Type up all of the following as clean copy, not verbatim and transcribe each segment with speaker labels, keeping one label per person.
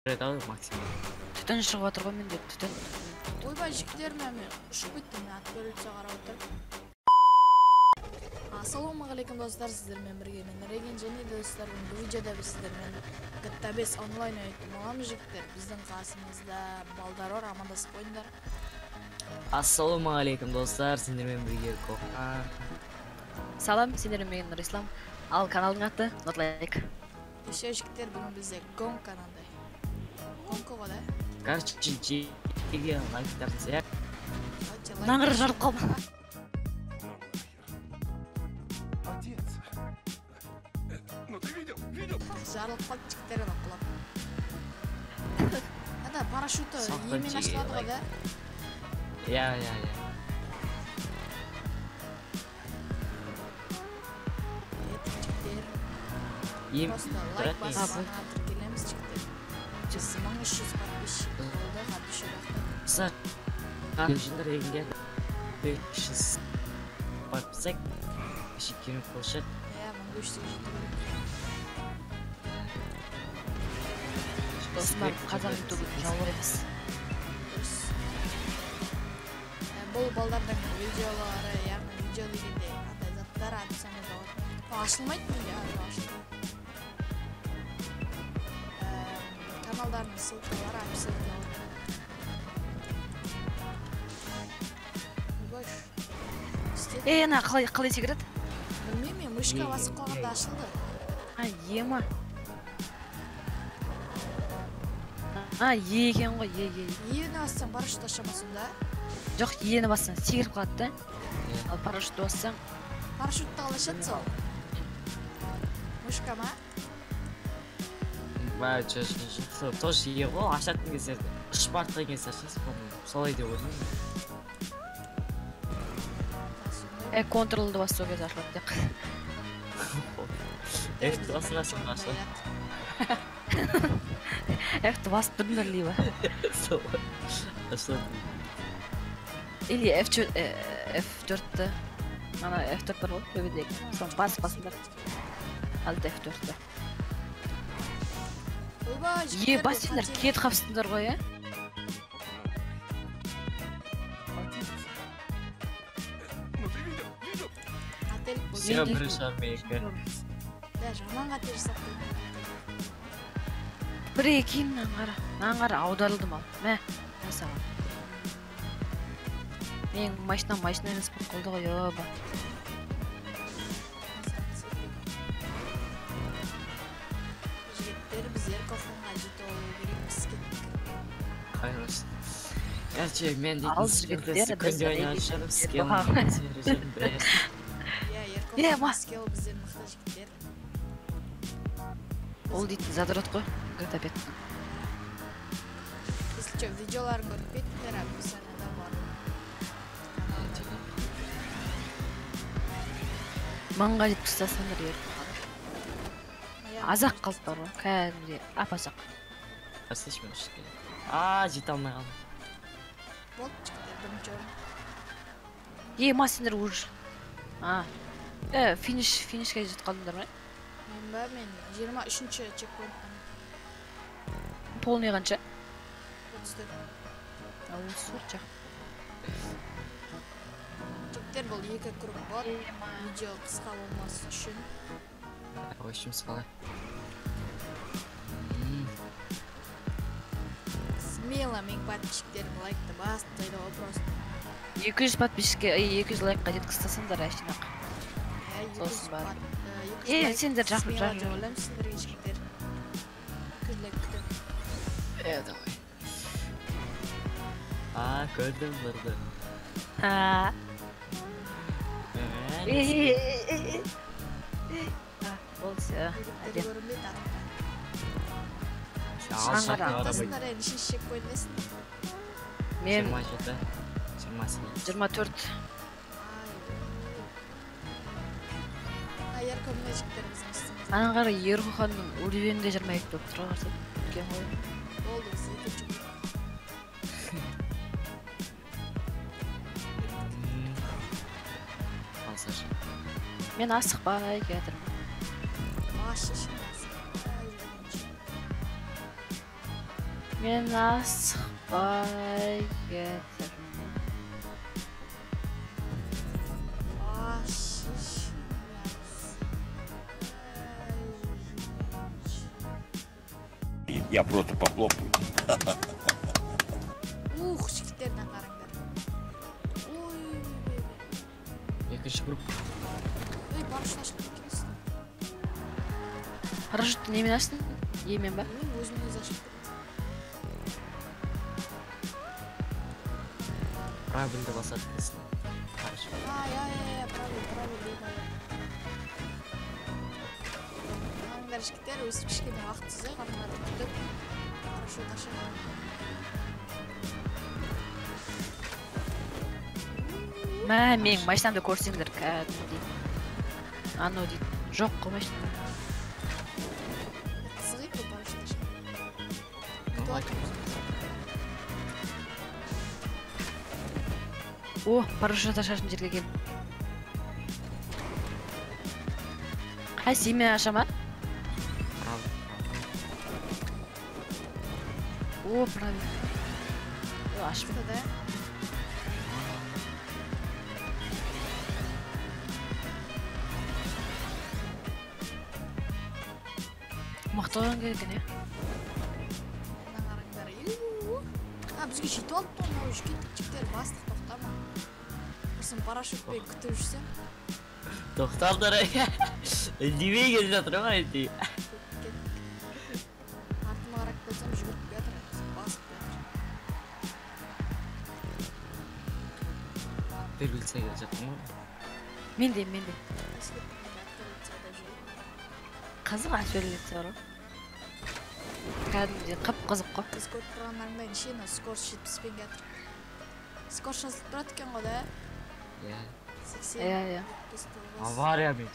Speaker 1: береді максимум.
Speaker 2: Түтін шығып жатыр ғой менде, түтін.
Speaker 3: Ойбай жігіттер мен ұшып кеттім, атбөлітсе қарап отыр. Ассалаумағалейкум достар, сіздермен бірге мен Реген және достар, бұл видеода біз сіздермен GTA 5 онлайн ойнайтын боламыз жігіттер. Біздің қасымызда балдар бар, амандасып ойындар.
Speaker 1: Ассалаумағалейкум достар, сендермен бірге Кохан.
Speaker 2: Салам, сендермен мен Нұрислам. Ал каналдың аты Нотлайк.
Speaker 3: Еще жігіттер, бүгін бізде Гонг каналда. Гонг ғой да?
Speaker 1: Короче, жеге лайктарды сәйек.
Speaker 2: Наңыр жарып қалма.
Speaker 3: Жарылып қалып жігіттер ана құлап. Ада парашюты емен ашылады ғой да?
Speaker 1: Я.
Speaker 3: Просто лайк басып келеміз жігіттер. 1300 подписчик болды, қадышы бақты.
Speaker 1: Жындар егінге 500 подписек, шекерін қылшет.
Speaker 3: 1500 жеті көріп.
Speaker 2: Осмар қазақ ютубын жауыр емес.
Speaker 3: Бұл балдардың видеолары, яғни видео дегенде андай заттар атысаны да бар. Ашылмайды менде, ашылмайды. Каналдардың ссылкалары описаниеде бар.
Speaker 2: Ана қалай секіреді?
Speaker 3: Білмеймін, мышқа басып қалғанда ашылды.
Speaker 2: Ема. Екен ғой,
Speaker 3: Ені бассаң парашют ашамасын да?
Speaker 2: Жоқ, ені бассаң секіріп қалады да. Ал парашютты бассаң.
Speaker 3: Парашютты қалай ашады сол? Мышқа ма?
Speaker 1: Тоже ие ғой, ашатын кездерде. Ұшып артқан кезде ашасыз, солай деп ойлаймын.
Speaker 2: Контролды басу кезде ашылады деп.
Speaker 1: F-ті басырасың ашылады.
Speaker 2: F-ті басып бірін бірлейбі.
Speaker 1: Солай. Ашылады.
Speaker 2: Или F4-ті. Ана F4 бар ғой, көбедегі. Соны басындар. Алды F4-ті. Басыңдар, кет қапсыңдар ғой, е?
Speaker 1: Сен бірі шармейкі.
Speaker 3: Да, жаман қате жасап қойды.
Speaker 2: Бірі кейін аңғара аударылдым ал. Мә саған. Мен машина емес бұл қолды ғой, оба.
Speaker 3: Жігіттер біздер кофонға жеті олу керекпіз кеттік.
Speaker 1: Қайрасы. Короче, мен
Speaker 2: Ал
Speaker 1: дейтін
Speaker 2: жігіттер,
Speaker 1: секунде ойнашырып, скелл
Speaker 3: Маскел біздер мықты жігіттер.
Speaker 2: Ол дейтін задрот қой, GTA 5.
Speaker 3: Если что, видеоларын көріп кеттіңдер, описаниеда бар.
Speaker 2: Маңға жеткізсасыңдар ер. Азақ қалып бар ғой, кәдімде апасақ.
Speaker 1: Қастешмен ұшып келеді. Жете алмай қалды.
Speaker 3: Болды жігіттер, бірінші орын.
Speaker 2: Масендер ұж. Финишке жетіп қалдыңдар ма?
Speaker 3: Мен 23-ші чекпоинттан.
Speaker 2: Полный қанша?
Speaker 3: 34.
Speaker 2: Сұрчақ.
Speaker 3: Жігіттер бұл екі круг бар. Видео қысқа болмас үшін.
Speaker 1: Ойшымыз қалай.
Speaker 3: Смело мен подписчиктерім лайкты бастайды ғой просто.
Speaker 2: 200 подписчикке, 200 лайкқа жеткізсасыңдар әшінақ. Сосын бар. Сендер жақын.
Speaker 3: Ойлайм сіздерге жігіттер. Күзлік күтім.
Speaker 1: Давай. Көрдім бірді.
Speaker 2: Болды все.
Speaker 3: Жігіттер көрінбейді артында.
Speaker 2: Аңғара.
Speaker 3: Артасындар әйін шешек қойдынесін.
Speaker 2: Мен
Speaker 1: 27.
Speaker 2: 24.
Speaker 3: Аяр көміне жігіттеріміздің үстіміз.
Speaker 2: Аңғара Ерғұханның өлевенде 22 болып тұра қарсы. Үлкен ғой.
Speaker 3: Болды біз екінші күн.
Speaker 2: Мен асықпай кетірмін.
Speaker 3: Başı şimdi.
Speaker 2: Мен асықпай кетірмін.
Speaker 4: Я просто похлопаю.
Speaker 3: Ух, жігіттеріне қараңдар. Ой,
Speaker 1: Екінші группа.
Speaker 3: ой, парашют ашып кеткенсің.
Speaker 2: Парашютті немен аштың? Емен ба?
Speaker 3: Мен өзіме өзі ашып кеттім.
Speaker 1: Правильно басады дейсің. Хорошо.
Speaker 3: Правильно деймін. Қараңдар жігіттер, өстіп кішкене уақытсыз қарындарды күтіп парашют ашып.
Speaker 2: Менің машинамды көрсеңдер кәдімгідей. Анау дейді. Жоқ қой машина.
Speaker 3: Қызық екен парашют ашып.
Speaker 2: О, парашют ашатын жерге келдім. Қайсы мен ашама? О, правильно. О, ашып.
Speaker 3: Да?
Speaker 2: Мақтаған керек не?
Speaker 3: Мына қараңдар. Бізге жетіп алыпты мынау жігіттер бастық тоқтама. Сосын парашютпен күтіп жүрсем.
Speaker 1: Тоқталдар. Үндемей келе жатыр ма әйтеуір.
Speaker 3: Артыма қарап келсем жүгіріп жатыр. Басып жатыр.
Speaker 1: Берілсе келе жатыр ма?
Speaker 2: Менде. Қызық әсерлетсе бар. Кәдімгідей қып-қызық қой.
Speaker 3: Біз көріп тұрғандарыңдай нешені скорость 70-пен жатыр. Скорость жазылып тұрады екен ғой да?
Speaker 1: Иә.
Speaker 3: 80,
Speaker 2: Иә.
Speaker 3: 79,
Speaker 1: Авария мен.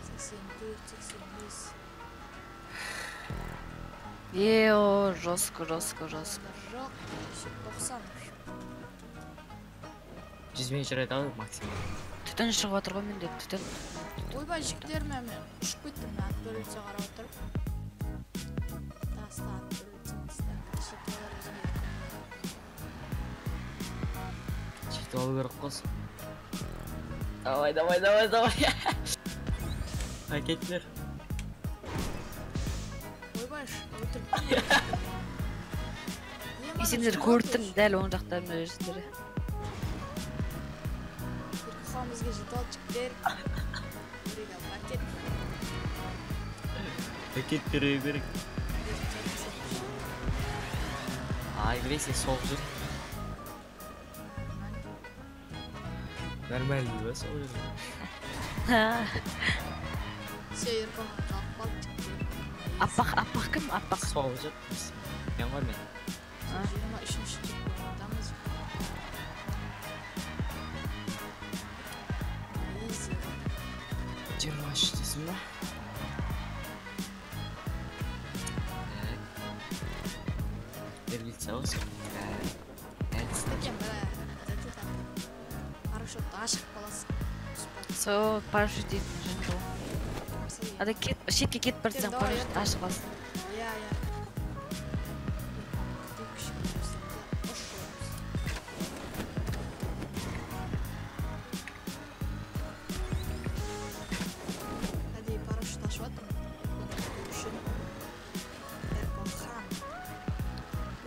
Speaker 3: 84, 85.
Speaker 2: О, жестко.
Speaker 3: Жоқ, 90.
Speaker 1: 100 мен жүреді ау максимум.
Speaker 2: Түтін шығып отыр ғой менде, түтін.
Speaker 3: Ойбай жігіттер мен ұшып кеттім мен ат бөлінсе қарап отырып. Таста ат бөлінсе.
Speaker 1: Жетіп алу керек қос. Давай. Әкеттілер.
Speaker 3: Ойбай өтіріп.
Speaker 2: Сендер көрдім дәл оң жақтарына жүрсіңдер.
Speaker 3: Бізге жетіп алды жігіттер. Өрегі пакет.
Speaker 1: Пакет беру керек. Агрессия соғып жүр. Нормально ба соғып жүр.
Speaker 3: Все, еркін қалып қалды жігіттер.
Speaker 2: Аппақ кім? Аппақ.
Speaker 1: Соғып жүр. Мен ғой мен.
Speaker 3: 23-ші чемпионатамыз. Изи.
Speaker 1: 23 дейсің ба? Берілсе осы.
Speaker 3: Екен бірі парашютты ашық баласы.
Speaker 2: Со, парашют дейтін жын бұл. Ада шетке кетіп бірден парашют ашық алсын.
Speaker 3: Иә. Әдей парашют ашып атырмын. Хан.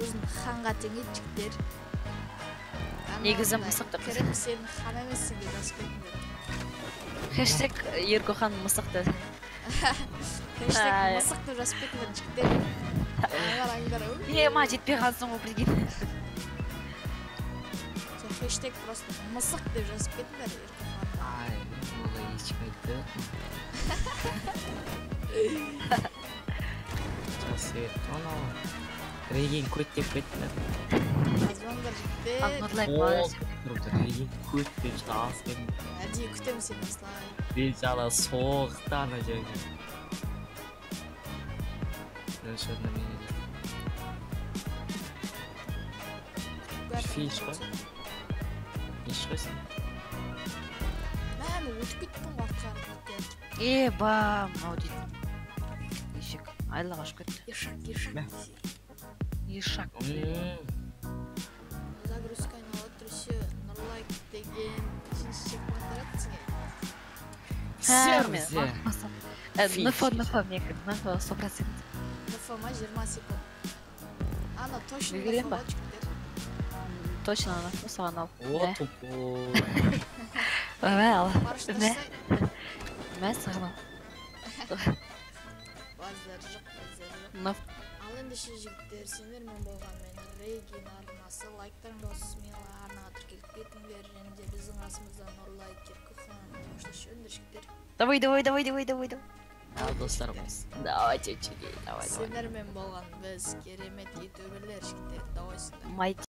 Speaker 3: Өзін ханға теңейді жігіттер.
Speaker 2: Негізі мысық деп.
Speaker 3: Керем сен хан емессің деп жазып кетіңдер.
Speaker 2: Хэштег Еркохан мысықты.
Speaker 3: Хэштег мысық деп жазып кетіңдер жігіттер. Аңдар.
Speaker 2: Ма жетпей қалсың ғой білген.
Speaker 3: Хэштег просто мысық деп жазып кетіңдер.
Speaker 1: Ай, олай ешкім айтты. Жақсы етті анау. Реген көт деп кеттілер.
Speaker 3: Жазбаңдар жігіттер.
Speaker 2: Аңғырлай молодец.
Speaker 1: Реген көт деп жазып.
Speaker 3: Әдейі күтемін сені осылай.
Speaker 1: Бейжала соғықты ана жерге. Нөлшеріне мен еді. Фиш қой. Фиш қой сен.
Speaker 3: Мен өтіп кеттім уақытқа.
Speaker 2: Ба, мынау дейтін. Ешек, айлаға ұшып кетті.
Speaker 3: Ешек.
Speaker 2: Лишак.
Speaker 3: Загрузка айналып тұршы, нұрлайк деген үшінші чекпен таратсың.
Speaker 1: Сервисе.
Speaker 2: НФ, мекір, НФ 100%.
Speaker 3: НФ-ма 20 секунд. Ана, точно
Speaker 2: Білген
Speaker 3: НФ
Speaker 2: ба?
Speaker 3: бачықтер.
Speaker 2: Точно НФ саған ал.
Speaker 1: О, тупо.
Speaker 2: Ал.
Speaker 3: Парыштырсай.
Speaker 2: Мә саған ал.
Speaker 3: Баздар жоқ.
Speaker 2: НФ.
Speaker 3: Ал ендеше жігіттер, сендермен болған мен Рейгин арнасы лайктарыңды осысмейла арнаға тіркеліп кетіңдер және де біздің асымыздан нұрлайкер күхан қоштасшы өндіршіктер.
Speaker 2: Давай.
Speaker 1: Ал достар болсын. Давайте, чеки, давай.
Speaker 3: Сендермен болған біз керемет ютуберлер жігіттер, давайсыңдар.
Speaker 2: Майт.